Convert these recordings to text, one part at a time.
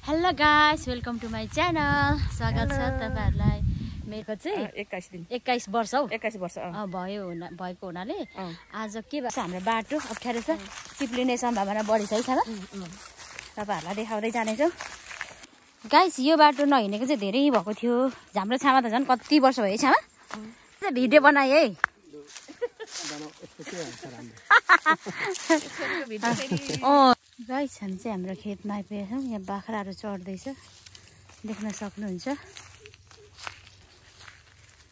Hello guys, welcome to my channel. स्वागत छ तपाईहरुलाई। मेरो चाहिँ 21 वर्ष हौ। 21 वर्ष भएको हुनाले आज के भन्छ, हाम्रो बाटो अप्ठ्यारो छ, चिप्लिने सम्भावना बढी छ है छामा। तपाईहरुलाई देखाउँदै जानेछौ गाइस। यो बाटो नहिनेको चाहिँ धेरै भएको थियो। हाम्रो छामा त झन् कति वर्ष भयो छामा। भिडियो बनाए है। गाइस, हामी चाहिँ हाम्रो खेतमा आइपुगेका छौँ। यहाँ बाख्राहरू चढ्दैछ, देख्न सक्नुहुन्छ।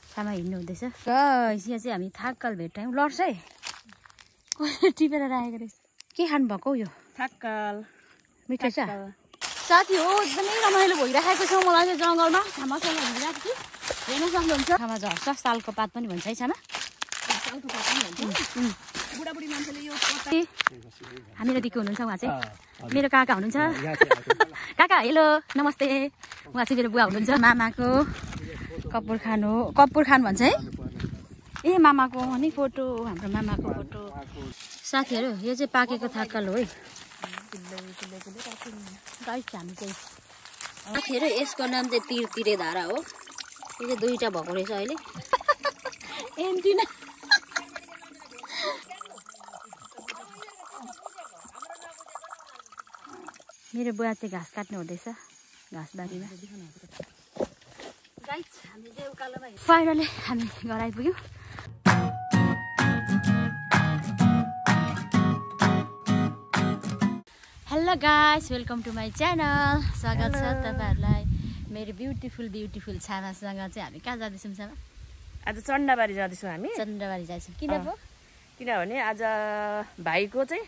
छामा हिँड्नु हुँदैछ गाइस। यहाँ चाहिँ हामी थाक्कल भेट्यौँ। लड्छ है, टिपेर राखेको रहेछ। के खानु भएको यो थाक्कल? मिठो छ साथी हो। एकदमै रमाइलो भइरहेको छ मलाई चाहिँ जङ्गलमा। छामासँग हिँडिरहेको छु, हेर्न सक्नुहुन्छ। छामा झर्छ, सालको पात पनि भन्छ है छामा। हामी र दिक्क हुनुहुन्छ। उहाँ चाहिँ मेरो काका हुनुहुन्छ। काका हेलो नमस्ते। उहाँ चाहिँ मेरो बुवा हुनुहुन्छ। मामाको कपुर खान हो, कपुर खान भन्छ है। ए मामाको अनि फोटो, हाम्रो मामाको फोटो। साथीहरू यो चाहिँ पाकेको थाक्कल हो है गाइस। हामी चाहिँ साथीहरू यसको नाम चाहिँ तिरतिरे धारा हो। यो चाहिँ दुईटा भएको रहेछ अहिले। एन्टिना मेरो बुवा चाहिँ घाँस काट्नु हुँदैछ घाँसबारीमा। फाइनली हामी घर आइपुग्यौँ। Hello guys, welcome to my channel. स्वागत छ तपाईहरुलाई। मेरो ब्युटिफुल छामासँग चाहिँ हामी कहाँ जाँदैछौँ छामा? आज चण्डाबारी जाँदैछौँ हामी। चण्डाबारी जान्छौँ। किन पो? किनभने आज भाइको चाहिँ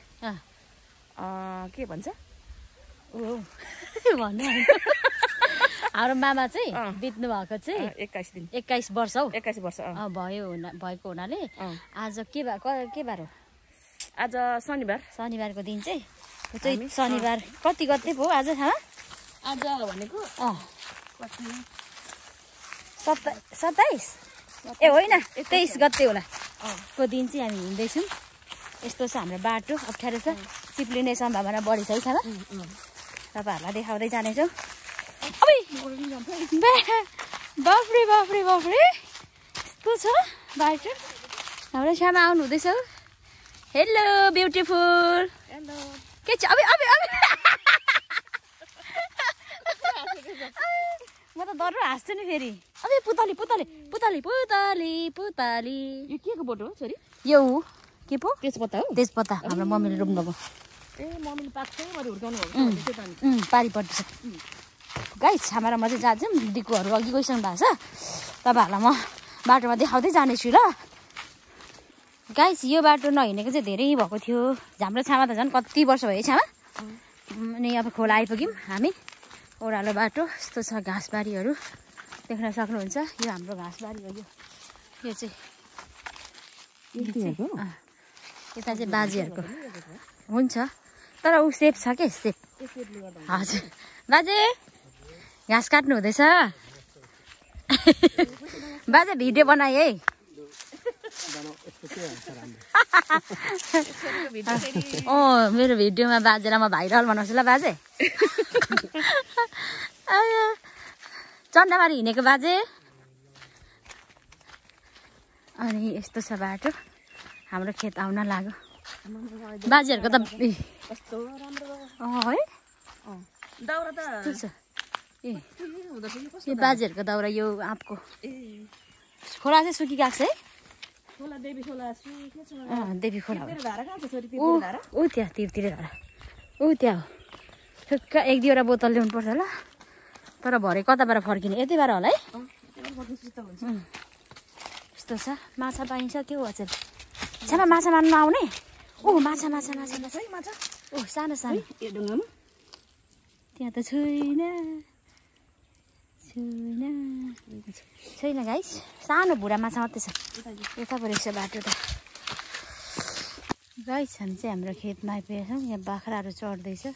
के भन्छ भन्नु हाम्रो मामा चाहिँ बित्नु भएको चाहिँ 21 वर्ष हौ। 21 वर्ष भएको हुनाले आज के बार हो? आज शनिबारको दिन चाहिँ शनिबार कति गते पो आज थाहा? आज भनेको 27 ए होइन 23 गते होला को दिन चाहिँ हामी हिँड्दैछौँ। यस्तो छ हाम्रो बाटो, अप्ठ्यारो छ, चिप्लिने सम्भावना बढी छ है छामा। तपाईहरुलाई देखाउँदै जानेछौ। बाफ्रे यस्तो छ बाटो। हाम्रो छामा आउनु हुँदैछ। Hello beautiful. के छ? म त डर हाँस्छु नि फेरि। पुतली यो के को बोटो हो छोरी? यो के पो? तेजपत्ता हो। तेजपत्ता हाम्रो मम्मीले रोप्नुभयो। मम्मीले पाक्छ मैले हुर्काउनु पारिपट्टि छ गाइस। हाम्रो म चाहिँ जान्छौँ। दिदीकोहरू अघि गइसक्नु भएको छ। तपाईँहरूलाई म बाटोमा देखाउँदै जानेछु ल गाइस। यो बाटो नहिनेको चाहिँ धेरै भएको थियो। हाम्रो छामा त झन् कति वर्ष भयो छामा। अनि अब खोला आइपुग्यौँ हामी। ओह्रालो बाटो यस्तो छ, घाँसबारीहरू देख्न सक्नुहुन्छ। यो हाम्रो घाँसबारी हो। यो चाहिँ यता चाहिँ बाजेहरूको हुन्छ, तर ऊ सेफ छ के सेफ। हजुर बाजे घाँस काट्नु हुँदैछ। बाजे भिडियो बनाए है। मेरो भिडियोमा बाजेलाई म भाइरल बनाउँछु ल बाजे। चण्डाबारी हिँडेको बाजे। अनि यस्तो छ बाटो। हाम्रो खेत आउन लाग्यो। बाजेहरूको त है दाउरा त छ। ए यो बाजेहरूको दाउरा यो आँपको खोला चाहिँ सुकिगएको छ है। देवी खोला देवी खोला ऊ त्यहाँ तिरतिरे धारा ऊ त्यहाँ हो। ठुक्क 1-2वटा बोतल ल्याउनु पर्छ ल। तर भरे कताबाट फर्किने? यतैबाट होला है। यस्तो छ। माछा पाइन्छ के हो अचेल? छामा माछा मार्नु आउने? माछा सानो त्यहाँ त छैन गाइस। सानो भुरा माछा मात्रै छ। यता पो रहेछ बाटो त गाइस। हामी चाहिँ हाम्रो खेतमा आइपुगेका छौँ। यहाँ बाख्राहरू चढ्दैछ,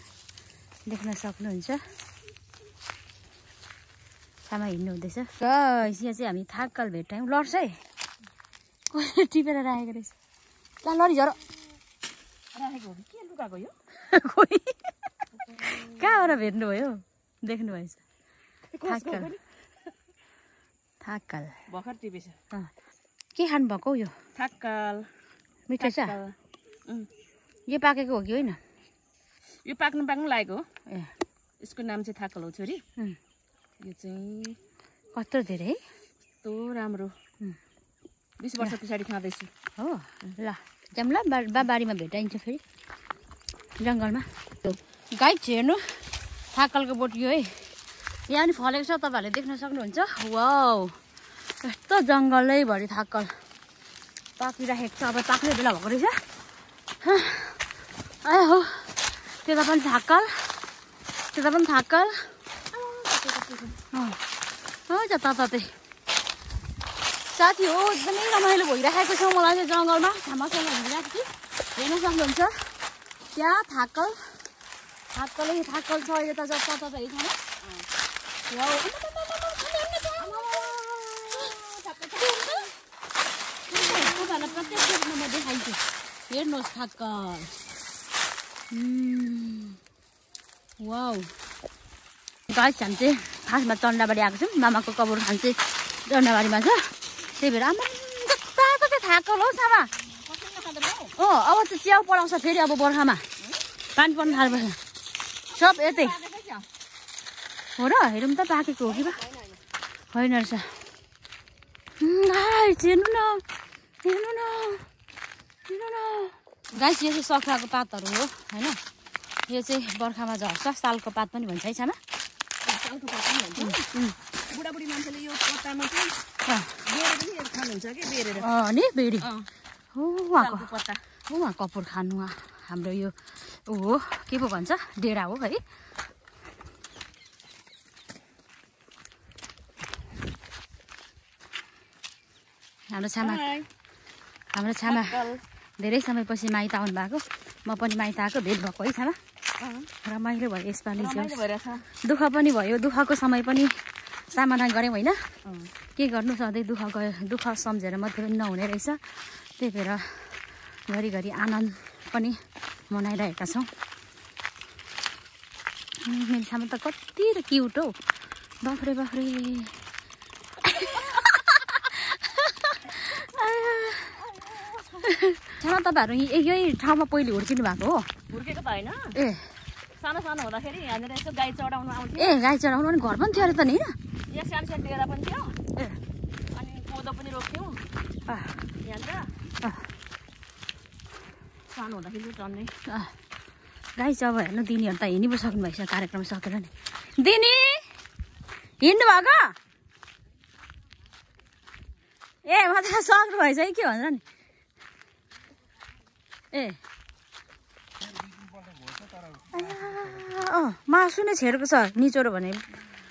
देख्न सक्नुहुन्छ। छामा हिँड्नु हुँदैछ गाइस। यहाँ चाहिँ हामी थाक्कल भेट्यौँ। लड्छ है, टिपेर राखेको रहेछ। लडी झर राखेको हो कि के लुकाको यो? कहाँबाट भेट्नुभयो? देख्नुभएछ थाकल थाकल भर्खर टिपेछ के खानुभएको यो थाकल मिठो छ यो पाकेको हो कि होइन यो पाक्नु लागेको हो ए यसको नाम चाहिँ थाकल हो छोरी यो चाहिँ कत्रो धेरै है कस्तो राम्रो 20 वर्ष पछाडि खाँदैछु हो ल जाम ल बारीमा भेटाइन्छ फेरि जङ्गलमा गाइड हेर्नु थाकलको बोट यो है यहाँ नि फलेको छ तपाईँहरूले देख्न सक्नुहुन्छ वाउ यस्तो जङ्गलैभरि थाकल पाकिराखेको छ अब पाक्ने बेला भएको रहेछ ए हो त्यता पनि थाकल जताततै साथी हो एकदमै रमाइलो भइराखेको छ मलाई चाहिँ जङ्गलमा छामासँग हिँडिरहेको थिएँ हेर्न सक्नुहुन्छ त्यहाँ थाकल छ यता जताततै छ तपाईँहरूलाई प्रत्येक रूपमा म देखाइन्छु हेर्नुहोस् थाकल वाउ गाइस हामी चाहिँ खासमा चन्डाबारी आएको छौँ मामाको कबर खान चाहिँ चन्डाबारीमा छ त्यही भएर आमा जता थाकल हो सामा अब चाहिँ च्याउ पलाउँछ फेरि अब बर्खामा पानी पर्नु थाल्छ सब यतै हो र हेरौँ त पाकेको हो कि बा होइन रहेछ हेर्नु न गाइस यो चाहिँ सखुवाको पातहरू हो होइन यो चाहिँ बर्खामा झर्छ सालको पात पनि भन्छ है छामा सालको पात पनि भन्छ बुढाबुढी मान्छेले यो पत्तामा चाहिँ बेरेर पनि खानुहुन्छ कि बेरेर नि बेरी हो उहाँको पत्ता हो उहाँ कपुर खानु हाम्रो यो हो के पो भन्छ डेरा हो है हाम्रो छामा धेरै समयपछि माइत आउनु भएको म पनि माइत आएको भेट भएको है छामा रमाइलो भयो यसपालि दुःख पनि भयो दुःखको समय पनि समाधान गऱ्यौँ होइन के गर्नु सधैँ दुःख सम्झेर मात्रै पनि नहुने रहेछ त्यही भएर घरिघरि आनन्द पनि मनाइरहेका छौँ मेरो छामा त कति क्युट हौ बाख्रे छामा तपाईँहरू यही ठाउँमा पहिले हुर्किनु भएको हो हुर्केको त होइन ए सानो हुँदाखेरि यहाँनिर यसो गाई चढाउनु आउँथ्यो ए गाई चढाउनु अनि घर पनि थियो अरे त नि यहाँ सानो डेरा पनि थियो ए अनि कोदो पनि रोप्थ्यौँ यहाँनिर सानो हुँदाखेरि चढ्ने गाई चाहिँ अब हेर्नु दिनीहरू त हिँडी पो सक्नु भएछ कार्यक्रम सकेर नि दिनी हिँड्नु भएको ए म त सक्नु भएछ है के भन्छ नि ए मासु नै छेडेको छ निचोरो भने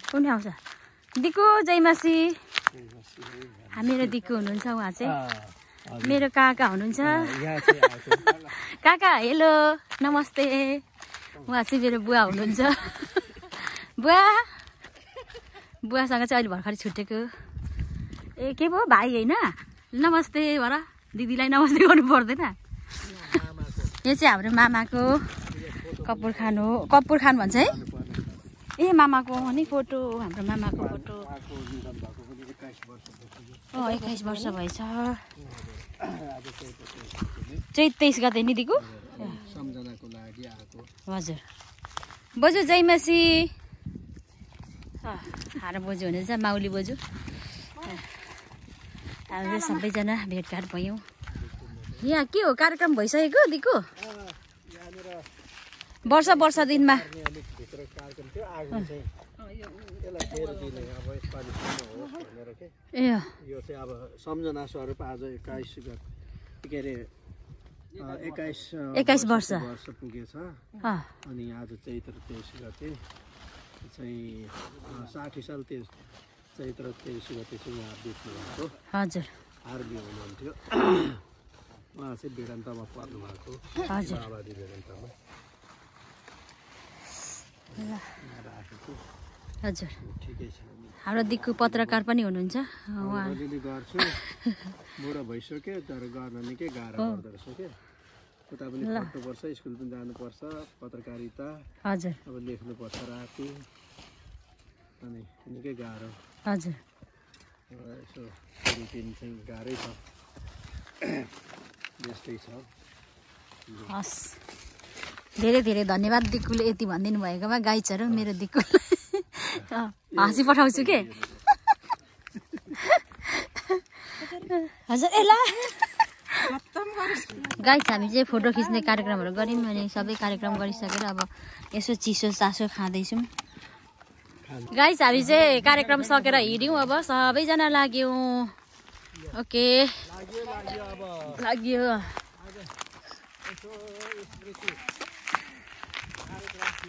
पनि आउँछ दिकु जयमासी मेरो दिकु हुनुहुन्छ उहाँ चाहिँ मेरो काका हुनुहुन्छ काका हेलो नमस्ते उहाँ चाहिँ मेरो बुवा हुनुहुन्छ बुवासँग चाहिँ अहिले भर्खरै छुटेको ए के पो भाइ होइन नमस्ते भर दिदीलाई नमस्ते गर्नु पर्दैन यो चाहिँ हाम्रो मामाको कपुर खान भन्छ है ए मामाको नि फोटो हाम्रो मामाको फोटो 21 वर्ष भएछ चैत 23 गते नि दिको हजुर बोजू जयमासी हारा बोजू हुनुहुन्छ माउली बोजू हामी सबैजना भेटघाट भयौँ यहाँ के हो कार्यक्रम भइसकेको दिको वर्ष दिनमा ए यो चाहिँ अब सम्झना स्वरूप आज 21 के अरे 21 वर्ष पुगेछ अनि आज चैत्र 23 गते चाहिँ 60 साल चैत्र 23 गते चाहिँ उहाँ बित्नु भएको हजुर आर्मी हुनुहुन्थ्यो उहाँ चाहिँ भिडन्तमा पर्नु भएको हजुर आबादी भिडन्तमा हजुर ठिकै छ हाम्रो दिक्कु पत्रकार पनि हुनुहुन्छ अलिअलि गर्छु बुढो भइसक्यो तर गर्न निकै गाह्रो पर्दो रहेछ क्या उता पनि पढ्नुपर्छ स्कुल पनि जानुपर्छ पत्रकारिता हजुर अब लेख्नुपर्छ राति अनि निकै गाह्रो हजुर यसो रुटिन चाहिँ गाह्रै छ यस्तै छ हस् धेरै धेरै धन्यवाद दिक्कुले यति भनिदिनु भएकोमा गाई चरो मेरो दिक्कु हाँसी पठाउँछु के हजुर एला गाई हामी चाहिँ फोटो खिच्ने कार्यक्रमहरू गऱ्यौँ अनि सबै कार्यक्रम गरिसकेर अब यसो चिसो चासो खाँदैछौँ गाइस हामी चाहिँ कार्यक्रम सकेर हिँड्यौँ अब सबैजना लाग्यौँ ओके लाग्यो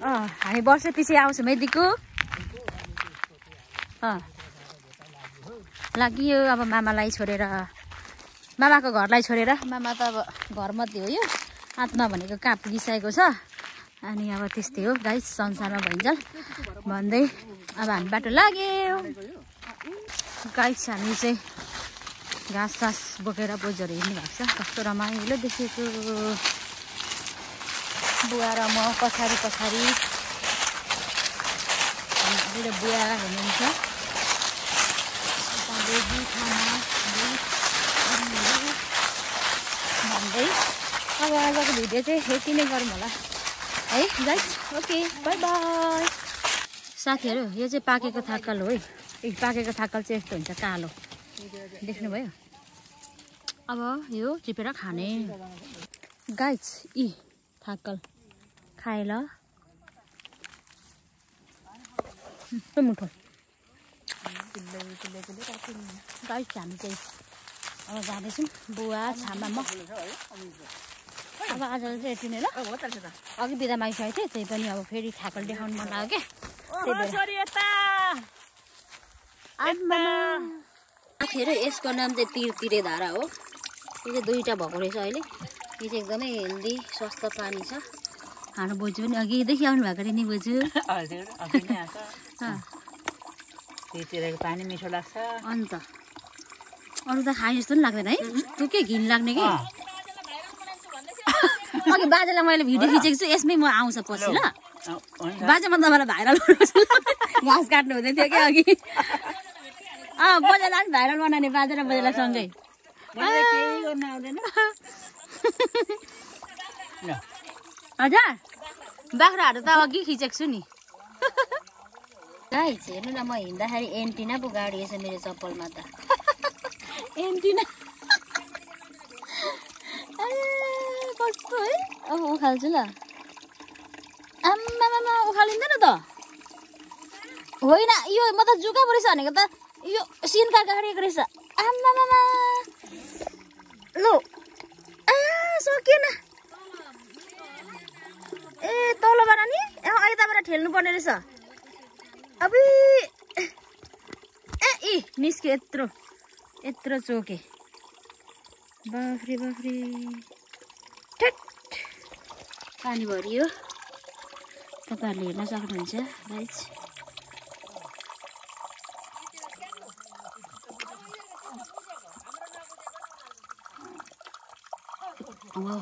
हामी वर्ष पछि आउँछौँ है दिक्कु लाग्यो अब मामालाई छोडेर मामाको घरलाई छोडेर मामा त अब घरमध्ये हो यो हात नभनेको कहाँ पुगिसकेको छ अनि अब त्यस्तै हो गाइस संसारमा भइन्जल भन्दै अब हामी बाटो लाग्यो गाइस हामी चाहिँ घाँस सास बोकेर बोजहरू हिँड्नु भएको छ कस्तो रमाइलो देखेको बुवा र म पछाडि पछाडि मेरो बुवा हुनुहुन्छ भन्दै अब आजको भिडियो चाहिँ यति नै गरौँ होला है गाइस ओके बाई बाई साथीहरू यो चाहिँ पाकेको थाकल हो है पाकेको थाकल चाहिँ यस्तो हुन्छ कालो देख्नुभयो अब यो टिपेर खाने गाइस यी थाकल खाए ल मुठो गाइस हामी चाहिँ अब जाँदैछौँ बुवा छामा म अब आज चाहिँ यति नै ल अघि बिदा मागिसकेको थिएँ त्यही पनि अब फेरि थाकल देखाउनु मन लाग्यो क्या साथीहरू यसको नाम चाहिँ तिरे धारा हो यो चाहिँ 2टा भएको रहेछ अहिले यो चाहिँ एकदमै हेल्दी स्वस्थ पानी छ हाम्रो बोजू पनि अघिदेखि आउनु भएको रे नि बोजू पानी मिठो लाग्छ अन्त अरू त खाए जस्तो पनि लाग्दैन है तँ के घिन लाग्ने कि अघि बाजेलाई मैले भिडियो खिचेको छु यसमै म आउँछ पछि ल बाजेमा तपाईँलाई भाइरल बनाउँछु घाँस काट्नु हुँदै थियो क्या अघि बोजेलाई पनि भाइरल बनाउने बाजे र बोजेलाई सँगै हजुर बाख्राहरू त अघि खिचेको छु नि गाइस हेर्नु न म हिँड्दाखेरि एन्टिना पो गाडिएछ मेरो चप्पलमा त एन्टिना कस्तो है अब उखाल्छु ल आम्मामा उखालिँदैन त होइन यो म त जुका पो रहेछ भनेको त यो सिनका गाडिएको रहेछ आम्मामा लो सकिएन ए तलबाट नि यताबाट ठेल्नु पर्ने रहेछ अब ए निस्क्यो यत्रो चोके बाफ्रे ठेट पानी भरियो तपाईँहरूले हेर्न सक्नुहुन्छ गाइस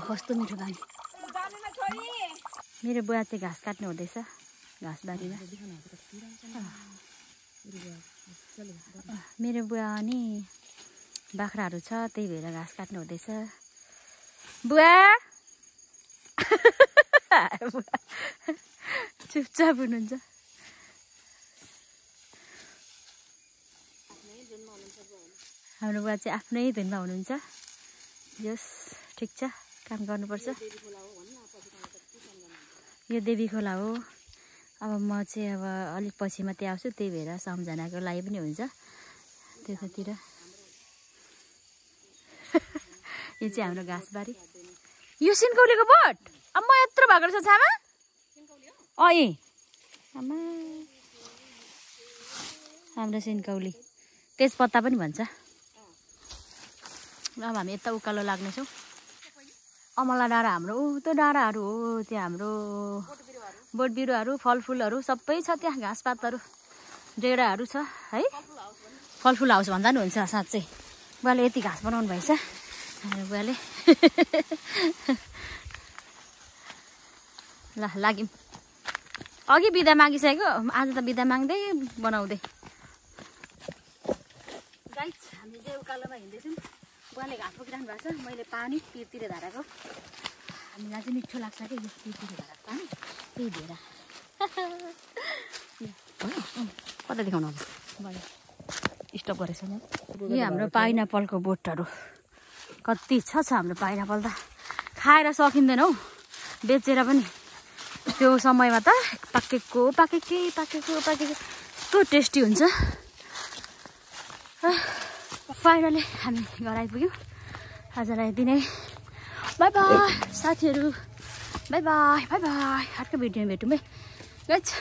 कस्तो मिठो पानी मेरो बुवा चाहिँ घाँस काट्नु हुँदैछ घाँस बारीमा मेरो बुवा अनि बाख्राहरू छ त्यही भएर घाँस काट्नु हुँदैछ बुवा चुपचाप हुनुहुन्छ हाम्रो बुवा चाहिँ आफ्नै धुनमा हुनुहुन्छ यस ठिक छ काम गर्नुपर्छ यो देवी खोला हो अब म चाहिँ अब अलिक पछि मात्रै आउँछु त्यही भएर सम्झनाको लागि पनि हुन्छ त्यतातिर यो चाहिँ हाम्रो घाँसबारी यो सिन्कौलीको बोट अब म यत्रो भएको रहेछ छामा ए आमा हाम्रो सिन्कौली तेजपत्ता पनि भन्छ अब हामी यता उकालो लाग्नेछौँ अमला डाँडा हाम्रो त्यो डाँडाहरू हो त्यहाँ हाम्रो बोट बिरुवाहरू फलफुलहरू सबै छ त्यहाँ घाँसपातहरू डेडाहरू छ है फलफुल हाउस भन्दा पनि हुन्छ साँच्चै बुवाले यति घाँस बनाउनु भएछ हाम्रो बुवाले ल लाग्यौँ अघि बिदा मागिसकेको आज त बिदा माग्दै बनाउँदै गाइस हामी चाहिँ उकालोमा हिँड्दैछौँ बुवाले घाँस बोकिरहनु भएको छ मैले पानी तिरतिर धाराको हामीलाई चाहिँ मिठो लाग्छ क्या यो तिरतिर धाराको पानी त्यही भएर कता देखाउनु अब भयो स्टप गरेछ नि यो हाम्रो पाइनापलको बोटहरू कति छ हाम्रो पाइनापल त खाएर सकिँदैन हौ बेचेर पनि त्यो समयमा त पाकेको कस्तो टेस्टी हुन्छ फाइनली हामी घर आइपुग्यौँ आजलाई यति नै बाई बाई साथीहरू बाई बाई अर्को भिडियोमा भेटौँ है गाइस